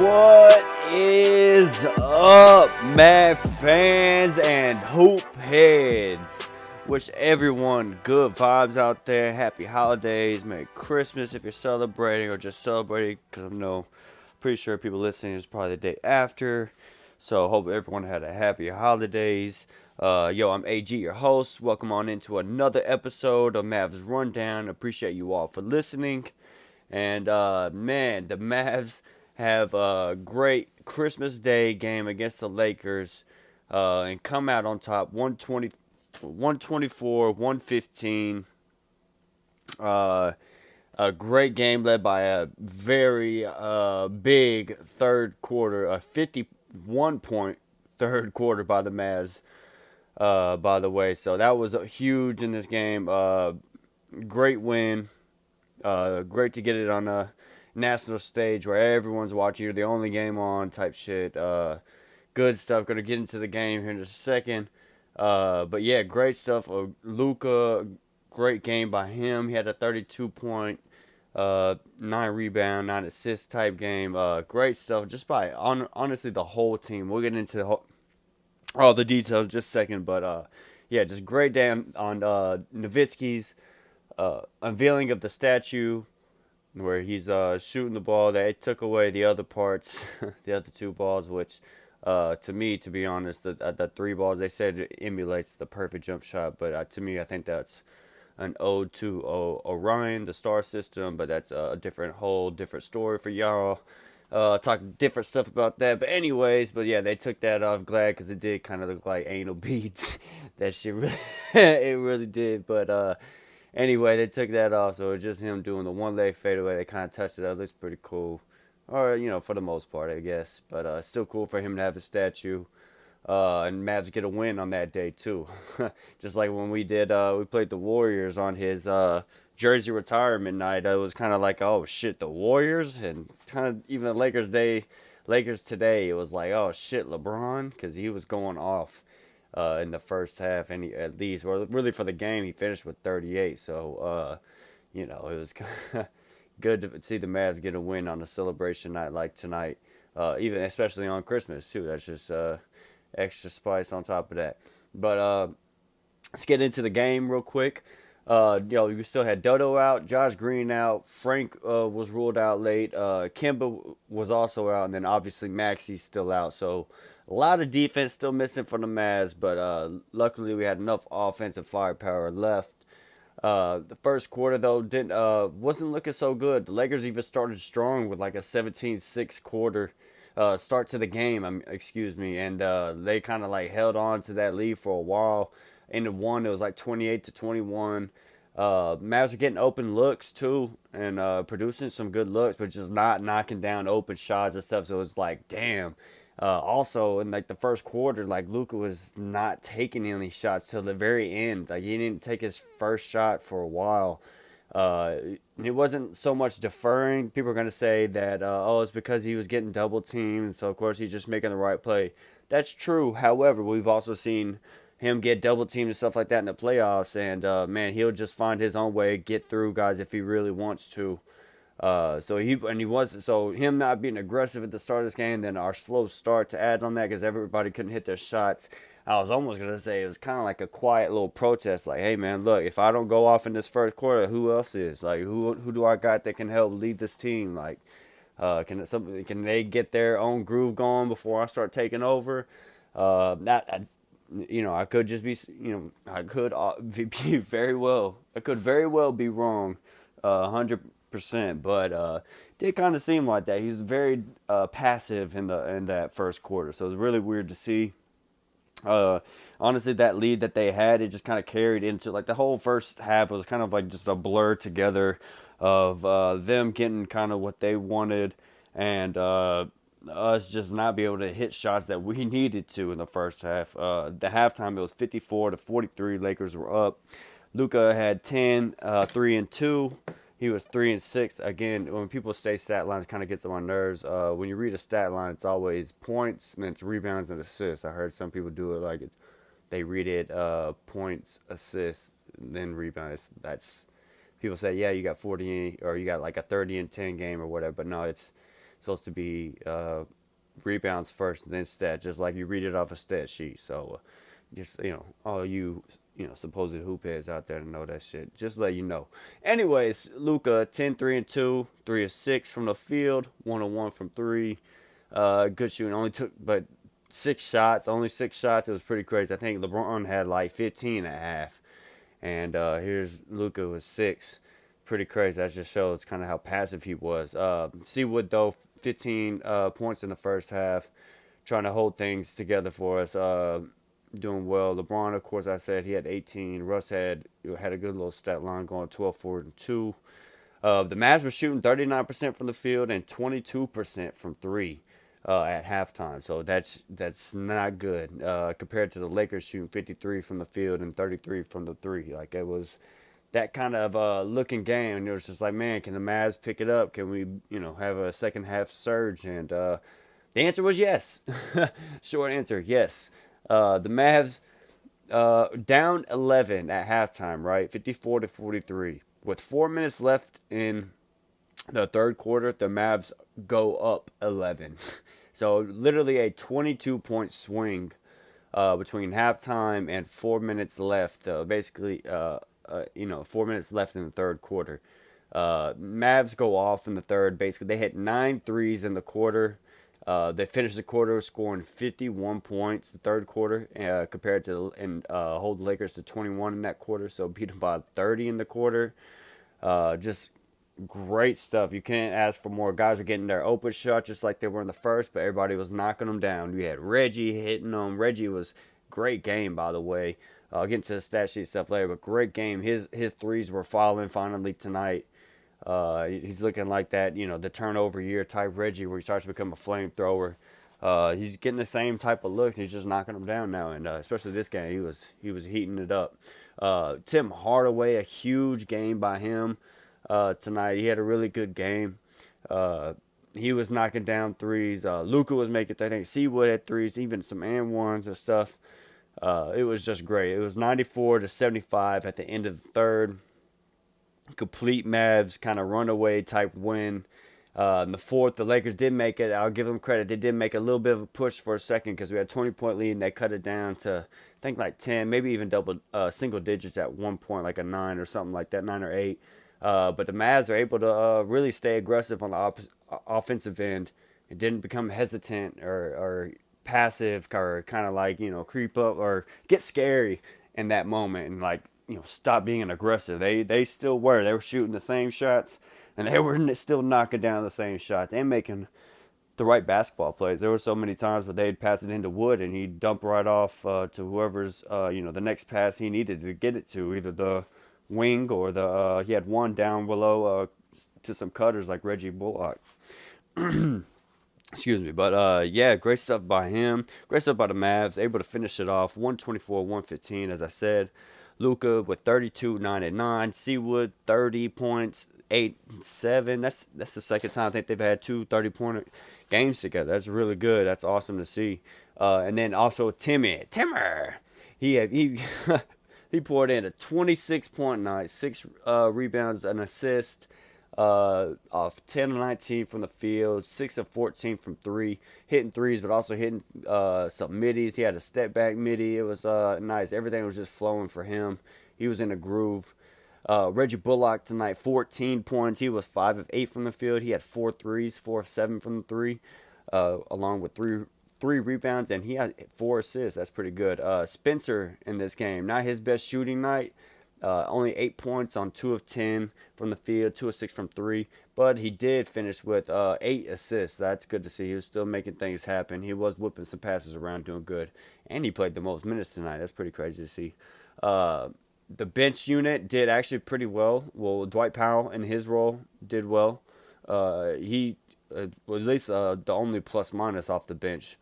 What is up, Mav fans and hoop heads? Wish everyone good vibes out there. Happy holidays, Merry Christmas if you're celebrating or just celebrating. Because pretty sure people listening is probably the day after. So hope everyone had a happy holidays. I'm AG, your host. Welcome on into another episode of Mavs Rundown. Appreciate you all for listening. And man, the Mavs have a great Christmas Day game against the Lakers and come out on top 120, 124, 115. A great game led by a very big third quarter, a 51-point third quarter by the Mavs, by the way. So that was huge in this game. Great win. Great to get it on a national stage where everyone's watching. You're the only game on type shit. Good stuff. Going to get into the game here in just a second. But yeah, great stuff. Luka, great game by him. He had a 32-point, 9 rebound, 9 assist type game. Great stuff. Just by honestly the whole team. We'll get into all the details in just a second. But yeah, just great day on Nowitzki's unveiling of the statue where he's shooting the ball. They took away the other parts, the other two balls, which to me, to be honest, the three balls they said it emulates the perfect jump shot. But to me, I think that's an ode to Orion, the star system. But that's a different story for y'all. Talk different stuff about that. But anyways, but yeah, they took that off. Glad because it did kind of look like anal beads. That shit really, it really did. But anyway, they took that off, so it was just him doing the one leg fadeaway. They kind of touched it up. It looks pretty cool. Or, for the most part, I guess. But still cool for him to have a statue. And Mavs get a win on that day, too. Just like when we played the Warriors on his jersey retirement night. It was kind of like, oh, shit, the Warriors? And kind of even the Lakers today, it was like, oh, shit, LeBron? Because he was going off. In the first half, and at least, or really for the game, he finished with 38. So, it was good to see the Mavs get a win on a celebration night like tonight, even especially on Christmas too. That's just extra spice on top of that. But let's get into the game real quick. We still had Dodo out, Josh Green out, Frank was ruled out late, Kemba was also out, and then obviously Maxi's still out. So a lot of defense still missing from the Mavs, but luckily we had enough offensive firepower left. The first quarter though didn't wasn't looking so good. The Lakers even started strong with like a 17-6 quarter start to the game. Excuse me, and they kind of like held on to that lead for a while. Into one, it was like 28-21. Mavs are getting open looks too, and producing some good looks, but just not knocking down open shots and stuff. So it's like, damn. Also, in like the first quarter, like Luka was not taking any shots till the very end. Like he didn't take his first shot for a while. It wasn't so much deferring. People are gonna say that it's because he was getting double teamed, so of course he's just making the right play. That's true. However, we've also seen him get double teamed and stuff like that in the playoffs, and man, he'll just find his own way, get through guys if he really wants to. So him not being aggressive at the start of this game, then our slow start to add on that because everybody couldn't hit their shots. I was almost gonna say it was kind of like a quiet little protest, like, hey man, look, if I don't go off in this first quarter, who else is? Like, who do I got that can help lead this team? Like, can they get their own groove going before I start taking over? I could just be, I could be I could very well be wrong, 100%, but did kind of seem like that. He was very passive in that first quarter, so it was really weird to see. Honestly, that lead that they had, it just kind of carried into like the whole first half was kind of like just a blur together of them getting kind of what they wanted and us just not be able to hit shots that we needed to in the first half. The halftime, it was 54-43. Lakers were up. Luka had 10, 3 and 2. He was 3 and 6. Again, when people say stat lines, it kind of gets on my nerves. When you read a stat line, it's always points, and then it's rebounds and assists. I heard some people do it like they read it points, assists, then rebounds. That's people say, yeah, you got 40 or you got like a 30 and 10 game or whatever. But no, it's supposed to be rebounds first and then stats, just like you read it off a stat sheet. So just all you supposed hoop heads out there to know that shit. Just let you know. Anyways, Luka 10 3 and 2, 3 of 6 from the field, 1 of 1 from 3. Good shooting. Only took but 6 shots, only 6 shots. It was pretty crazy. I think LeBron had like 15 at half. And here's Luka with 6. Pretty crazy. That just shows kind of how passive he was. Seawood, though, 15 points in the first half, trying to hold things together for us. Doing well. LeBron, of course, I said he had 18. Russ had a good little stat line going 12, 4, and 2. The Mavs were shooting 39% from the field and 22% from three at halftime. So that's not good compared to the Lakers shooting 53 from the field and 33 from the three. Like it was that kind of looking game. And it was just like, man, can the Mavs pick it up? Can we, have a second half surge? And the answer was yes. Short answer, yes. The Mavs down 11 at halftime, right? 54-43. With 4 minutes left in the third quarter, the Mavs go up 11. So literally a 22-point swing between halftime and 4 minutes left. 4 minutes left in the third quarter. Mavs go off in the third. Basically, they hit 9 threes in the quarter. They finished the quarter scoring 51 points the third quarter compared to and hold the Lakers to 21 in that quarter. So beat them by 30 in the quarter. Just great stuff. You can't ask for more. Guys are getting their open shot just like they were in the first, but everybody was knocking them down. You had Reggie hitting them. Reggie was great game, by the way. I'll get into the stat sheet stuff later, but great game. His threes were falling finally tonight. He's looking like that, the turnover year type Reggie where he starts to become a flamethrower. He's getting the same type of look. He's just knocking them down now, and especially this game, he was heating it up. Tim Hardaway, a huge game by him tonight. He had a really good game. He was knocking down threes. Luka was making, I think Seawood had threes, even some and ones and stuff. It was just great. It was 94-75 at the end of the third. Complete Mavs kind of runaway type win. In the fourth, the Lakers did make it. I'll give them credit. They did make a little bit of a push for a second because we had a 20-point lead and they cut it down to, I think, like 10, maybe even double single digits at one point, like a 9 or something like that, 9 or 8. But the Mavs are able to really stay aggressive on the offensive end. It didn't become hesitant or passive or kind of like, creep up or get scary in that moment and like, stop being aggressive. They still were. They were shooting the same shots and they were still knocking down the same shots and making the right basketball plays. There were so many times where they'd pass it into Wood and he'd dump right off to whoever's, the next pass he needed to get it to, either the wing or he had one down below to some cutters like Reggie Bullock. Excuse me. But, yeah, great stuff by him. Great stuff by the Mavs. Able to finish it off 124-115, as I said. Luka with 32, 9 and 9. Seawood 30 points, 8 and 7. That's the second time I think they've had two 30-point games together. That's really good. That's awesome to see. And then also Timmer. He he poured in a 26-point night, 6 rebounds, an assist. Off 10 of 19 from the field, 6 of 14 from 3, hitting threes, but also hitting some middies. He had a step back midi. It was nice. Everything was just flowing for him. He was in a groove. Reggie Bullock tonight, 14 points. He was 5 of 8 from the field. He had 4 threes, 4 of 7 from the 3, along with three rebounds, and he had 4 assists. That's pretty good. Spencer in this game, not his best shooting night. Only 8 points on 2 of 10 from the field, 2 of 6 from 3. But he did finish with 8 assists. That's good to see. He was still making things happen. He was whipping some passes around, doing good. And he played the most minutes tonight. That's pretty crazy to see. The bench unit did actually pretty well. Well, Dwight Powell in his role did well. He was at least the only plus minus off the bench.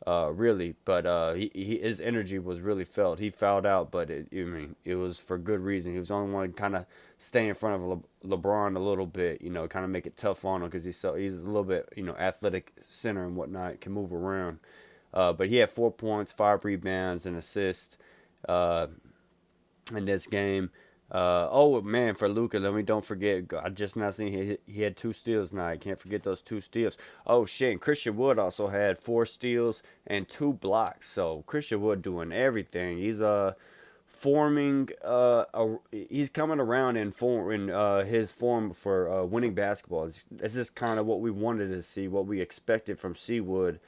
Really, but his energy was really felt. He fouled out, but it was for good reason. He was the only one kind of stay in front of LeBron a little bit, kind of make it tough on him because he's a little bit, athletic center and whatnot, can move around. But he had 4 points, 5 rebounds, and assist in this game. Oh man, for Luca, let me don't forget. I just now seen he had 2 steals tonight. Can't forget those 2 steals. Oh shit, and Christian Wood also had 4 steals and 2 blocks. So Christian Wood doing everything. He's forming he's coming around in his form for winning basketball. It's just kind of what we wanted to see, what we expected from Seawood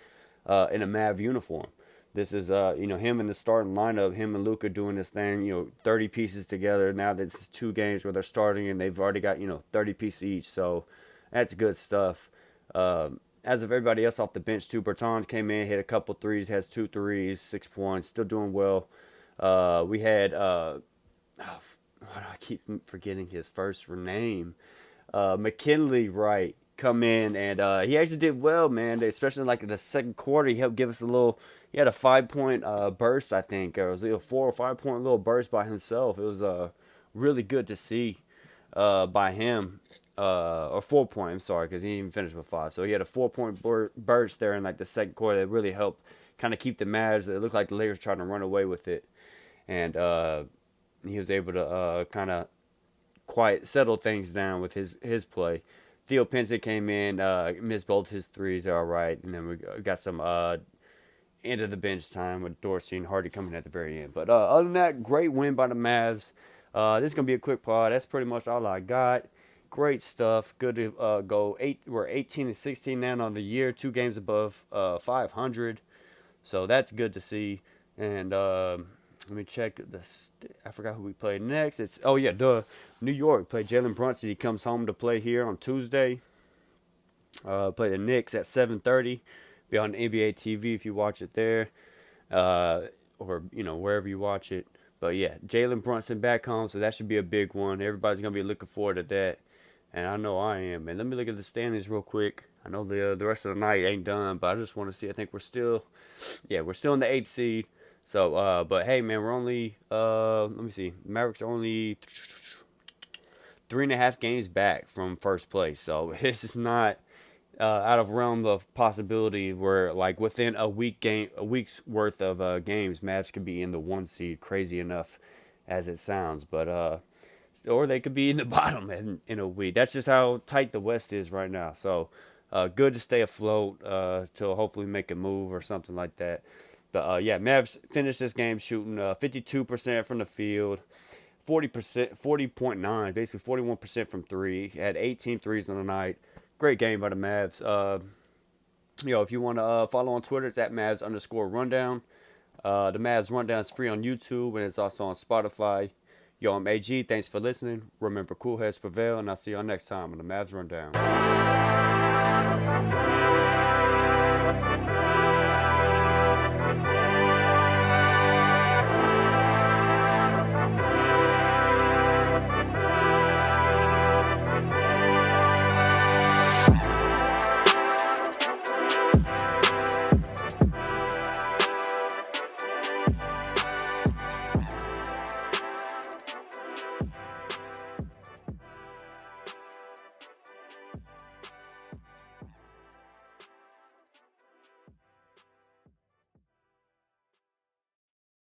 in a Mav uniform. This is him in the starting lineup, him and Luca doing this thing, 30 pieces together. Now that's 2 games where they're starting and they've already got 30 pieces each. So that's good stuff. As of everybody else off the bench too, Bertans came in, hit a couple threes, has 2 threes, 6 points, still doing well. We had I keep forgetting his first name. McKinley Wright come in and he actually did well, man. Especially like in the second quarter, he helped give us a little. He had a 5 point burst, I think, or it was a 4 or 5 point little burst by himself. It was really good to see by him. Or 4 point, I'm sorry, because he didn't even finish with 5. So he had a 4 point burst there in like the second quarter that really helped kind of keep the Mavs. It looked like the Lakers trying to run away with it, and he was able to kind of quiet settle things down with his play. Theo Pinson came in, missed both his threes, all right, and then we got some end of the bench time with Dorsey and Hardy coming at the very end. But other than that, great win by the Mavs. This is gonna be a quick pod. That's pretty much all I got. Great stuff. Good to go. We're 18-16 now on the year. 2 games above 500. So that's good to see. And let me check this. I forgot who we played next. It's New York played Jalen Brunson. He comes home to play here on Tuesday. Play the Knicks at 7:30. Be on NBA TV if you watch it there, or wherever you watch it. But yeah, Jalen Brunson back home, so that should be a big one. Everybody's gonna be looking forward to that, and I know I am. And let me look at the standings real quick. I know the rest of the night ain't done, but I just want to see. I think we're still in the 8th seed. So, but hey, man, we're only let me see. Mavericks are only 3.5 games back from first place. So this is not out of realm of possibility where like within a week's worth of games, Mavs could be in the 1 seed. Crazy enough as it sounds, but or they could be in the bottom in a week. That's just how tight the West is right now. So good to stay afloat till hopefully make a move or something like that. But yeah, Mavs finished this game shooting 52% from the field, 40.9, basically 41% from three. Had 18 threes on the night. Great game by the Mavs. If you want to follow on Twitter, it's at Mavs_rundown. The Mavs Rundown is free on YouTube and it's also on Spotify. Yo, I'm AG. Thanks for listening. Remember, cool heads prevail, and I'll see y'all next time on the Mavs Rundown.